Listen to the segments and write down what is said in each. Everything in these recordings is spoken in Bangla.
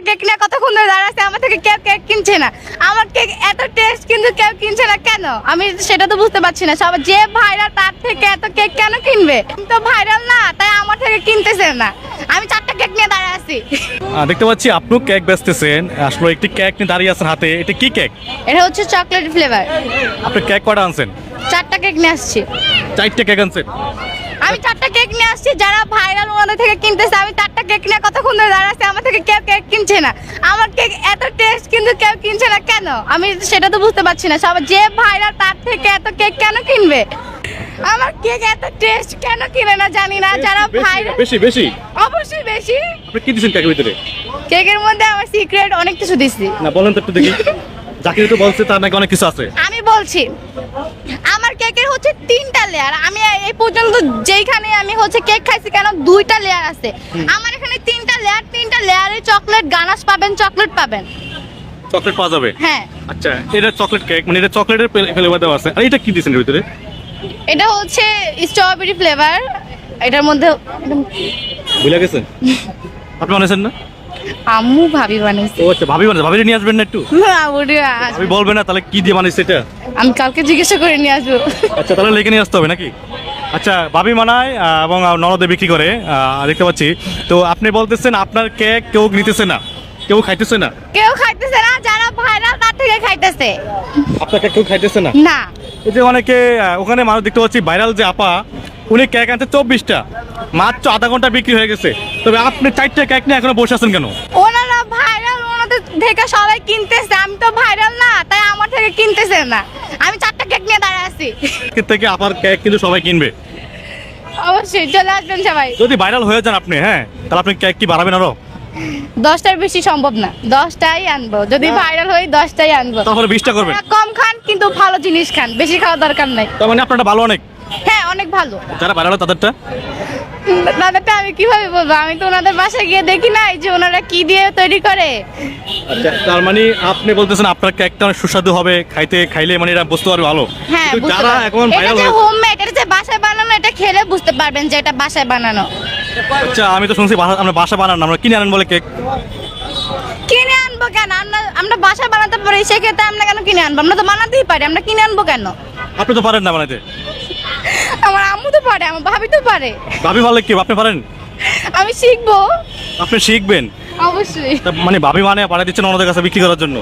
কেক নিয়ে কতক্ষণ ধরে দাঁড়াচ্ছে, আমার থেকে কেউ কেক কিনছে না। আমার কেক এত টেস্ট কিন্তু কেউ কিনছে না কেন, আমি সেটা তো বুঝতে পারছি না। সবাই যে ভাইরাল তার থেকে এত কেক কেন কিনবে? আমি তো ভাইরাল না, তাই আমার থেকে কিনতেছে না। আমি 4টা কেক নিয়ে দাঁড়ায় আছি। দেখতে পাচ্ছি আপনিও কেক বেচতেছেন, আসলে একটি কেক নিয়ে দাঁড়িয়ে আছেন হাতে, এটা কি কেক? এটা হচ্ছে চকলেট ফ্লেভার। আপনি কেক কটা আনছেন? 4টা কেক নিয়ে আসছি। 4টে কেক আনছেন? আমি 4টা কেক নিয়ে আসছি, যারা ভাইরাল ওনাদের থেকে কিনতেছে। আমি 4টা কেক নিয়ে কতক্ষণ ধরে দাঁড়াচ্ছি, আমার থেকে কেউ কেক কিনছে না। আমার কেক এত টেস্ট কিন্তু কেউ কিনছে না কেন, আমি সেটা তো বুঝতে পারছি না। সবাই যে ভাইরাল তার থেকে এত কেক কেন কিনবে? আমার কেক এত টেস্ট কেন কিনে না জানি না। যারা ভাইরাল বেশি বেশি অবশ্যই বেশি। আপনি কি দিয়েছেন কেকের ভিতরে? কেকের মধ্যে আমার সিক্রেট অনেক কিছু দিচ্ছি। না বলেন তো একটু দেখি। জাকির তো বলছে তার নাকি অনেক কিছু আছে। আমি বলছি, আমার কেকের হচ্ছে 3টা লেয়ার। আমি এই পর্যন্ত যেইখানে আমি হচ্ছে কেক খাইছি কেন 2টা লেয়ার আছে। আমার এখানে 3টা লেয়ার, 3টা লেয়ারে চকলেট গানাশ পাবেন, চকলেট পাবেন। চকলেট পাওয়া যাবে? হ্যাঁ। আচ্ছা, এটা চকলেট কেক, মানে এটা চকলেটের ফ্লেভার দেওয়া আছে। আর এটা কি দিয়েছেন এর ভিতরে? এটা হচ্ছে স্ট্রবেরি ফ্লেভার। এটার মধ্যে ভুলে গেছেন? আপনি বানিয়েছেন না? আম্মু ভাবি বানাইছে। ও আচ্ছা, ভাবি বানিয়েছে। ভাবিরে নিয়ে আসবেন না একটু? ভাবি বলবে না তাহলে কি দিয়ে বানিয়েছে এটা? আমি কালকে জিজ্ঞাসা করে নিয়ে আসবো। আচ্ছা, তাহলে লেগে নিয়ে আসতে হবে নাকি? আচ্ছা, ভাবি বানায় এবং ননদে বিক্রি করে দেখতে পাচ্ছি। তো আপনি বলতেছেন আপনার কেক কেউ নিতেছে না, কেউ খাইতেছে না? কেউ খাইতেছে না, যারা ভাইরাল তার থেকে খাইতেছে। আপনার কেক কেউ খাইতেছে না? না। এই যে অনেকে ওখানে মানুষ দেখতে পাচ্ছি, ভাইরাল যে আপা, উনি কেক আনছে 24টা, মাত্র আধা ঘন্টা বিক্রি হয়ে গেছে। তবে আপনি 4টে কেক নিয়ে এখনো বসে আছেন কেন? ওনারা ভাইরাল, ওনাদের থেকে সবাই কিনতেছে। আমি তো ভাইরাল না, তাই আমার থেকে কিনতেছে না। আমি 4টা কেক নিয়ে দাঁড়ায় আছি। কেক থেকে আপার কেক কিন্তু সবাই কিনবে। অবশ্যই চলে আসবেন সবাই। যদি ভাইরাল হয়ে যান আপনি, হ্যাঁ, তাহলে আপনি কেক কি বাড়াবেন আরো? 10টার বেশি সম্ভব না, 10টাই আনবো। যদি ভাইরাল হই 10টাই আনবো। তাহলে 20টা করবেন? কম খান কিন্তু ভালো জিনিস খান, বেশি খাওয়া দরকার নাই। তার মানে আপনারটা ভালো অনেক? হ্যাঁ, অনেক ভালো। যারা ভাইরাল তাদেরটা? দাদাটা আমি কিভাবে বলবো? আমি তো ওনাদের বাসায় গিয়ে দেখি নাই যে ওনারা কি দিয়ে তৈরি করে। আচ্ছা, তার মানে আপনি বলতেছেন আপনার কেকটা অনেক সুস্বাদু হবে, খাইলে মানে এটা বুঝতে পারবে ভালো। হ্যাঁ, কিন্তু বুঝতে যারা পারবেন। এখন এটা ভাইরাল যে হোমমেড, এটা যে বাসায় বানানো, এটা খেলে বুঝতে পারবেন যে এটা বাসায় বানানো। আচ্ছা, আমি তো শুনছি আমরা বাসা বানান না, আমরা কিনে আনেন বলে কেক। কিনে আনবো কেন? আমরা বাসায় বানাতে পারি, সেক্ষেত্রে আমরা কেন কিনে আনবো? আমরা তো বানাতেই পারি, আমরা কিনে আনবো কেন? আপনি তো পারেন না বানাইতে। আমার আম্মু তো পারে, আমার ভাবি তো পারে। ভাবি ভালো কি আপনি পারেন? আমি শিখবো। আপনি শিখবেন? অবশ্যই। তা মানে ভাবি মানে পাঠিয়ে দিচ্ছেন ননদের কাছে বিক্রি করার জন্য?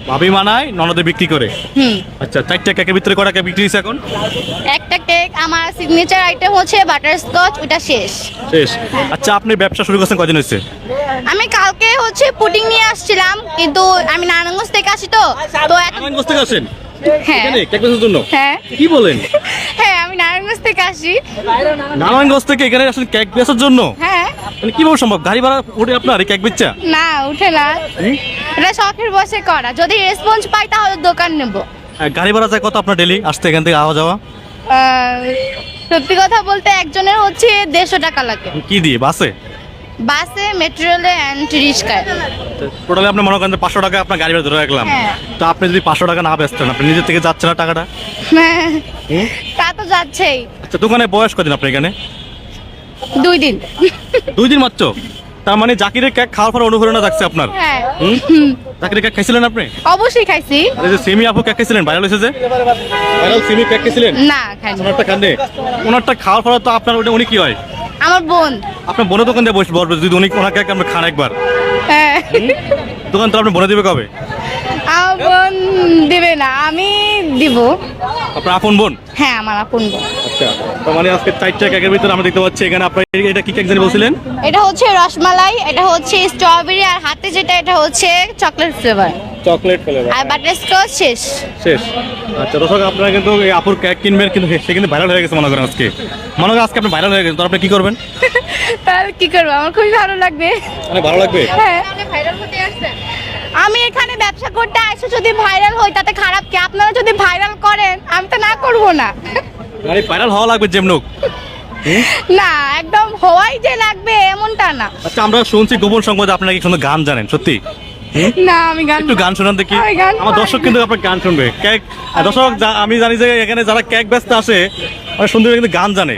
ভাবি মানায়, ননদে বিক্রি করে। আচ্ছা, 4টে কেকের ভিতরে কটা কেক বিক্রি হয়েছে এখন? একটা কেক আমার সিগনেচার আইটেম হচ্ছে বাটারস্কচ, ওটা শেষ। শেষ? আচ্ছা, আপনি ব্যবসা শুরু করছেন কদিন হয়েছে? আমি কালকে হচ্ছে পুডিং নিয়ে আসছিলাম, কিন্তু আমি নারায়ণগঞ্জ থেকে আসি তো নারায়ণগঞ্জ থেকে আসেন হ্যাঁ এখানে কেক বেচার জন্য? হ্যাঁ। কি বলেন? হ্যাঁ, আমি নারায়ণগঞ্জ থেকে আসি। নারায়ণগঞ্জ থেকে এখানে আসেন কেক বেচার জন্য? হ্যাঁ। মানে কিভাবে সম্ভব? গাড়ি ভাড়া উঠে আপনার এই কেক বেচা? না, উঠে না। এটা শখের বসে করা, যদি রেসপন্স পাই তাহলে দোকান নেব। গাড়ি ভাড়া যায় কত আপনার ডেলি আসতে এখান থেকে আওয়া যাওয়া? সত্যি কথা বলতে একজনের হচ্ছে 150 টাকা লাগে। কি দিয়ে? বাসে? বাসে, মেট্রো রেলে অ্যান্ড রিক্সায়। টোটালি আপনি মনে করেন 500 টাকা আপনার গাড়ি ভাড়া ধরে রাখলাম। হ্যাঁ। তো আপনি যদি 500 টাকা না বেচতেন, আপনি নিজের থেকে যাচ্ছে না টাকাটা? হ্যাঁ, তা তো যাচ্ছেই। আচ্ছা, দোকানে বয়স কদিন আপনি এখানে? 2 দিন। 2 দিন মাত্র? তার মানে জাকিরের কেক খাওয়ার পর অনুপ্রেরণা থাকছে আপনার? হ্যাঁ। জাকিরের কেক খাইছিলেন আপনি? অবশ্যই খাইছি। আর এই যে সেমি আপু কেক খাইছিলেন, ভাইরাল হয়েছে যে ভাইরাল সেমি কেক খাইছিলেন? না, খাইনি। ওনারটা খান নে। ওনারটা খাওয়ার পর তো আপনার ওটা উনি কি হয়? আমার বোন। আপনার বোনের দোকান দিয়ে বসবে যদি উনি ওনার কেক আপনি খান একবার। হ্যাঁ। দোকান তো আপনি বনে দিবে কবে? আমার বোন দিবে না, আমি দিব। আপনার আপন বোন? হ্যাঁ, আমার আপন বোন। আচ্ছা, তার মানে আজকে 4টে কেকের ভিতরে আমরা দেখতে পাচ্ছি এখানে আপনার এটা কি কেক জানি বলছিলেন? এটা হচ্ছে রসমালাই, এটা হচ্ছে স্ট্রবেরি, আর হাতে যেটা এটা হচ্ছে চকলেট ফ্লেভার। চকলেট ফ্লেভার আর বাটারস্কচ শেষ। শেষ? আচ্ছা, দর্শক আপনারা কিন্তু এই আপুর কেক কিনবেন, কিন্তু সে কিন্তু ভাইরাল হয়ে গেছে মনে করেন আজকে। মনে করেন আজকে আপনি ভাইরাল হয়ে গেছেন, তো আপনি কি করবেন? তাহলে কি করবো? আমার খুবই ভালো লাগবে। অনেক ভালো লাগবে? হ্যাঁ। আমি এখানে ব্যবসা করতে আসি, যদি ভাইরাল হই তাতে খারাপ কি? আপনারা যদি ভাইরাল করেন আমি তো না করবো না। মানে ভাইরাল হওয়া লাগবে যেমনুক? না, একদম হওয়াই যে লাগবে এমনটা না। আচ্ছা, আমরা শুনছি গোপন সংবাদ আপনারা কি সুন্দর গান জানেন, সত্যি? না, আমি গান একটু গান শোনান দেখি। আমি গান আমার দর্শক কিন্তু আপনার গান শুনবে। কেক দর্শক আমি জানি যে এখানে যারা কেক বেচতে আসে অনেক সুন্দর কিন্তু গান জানে।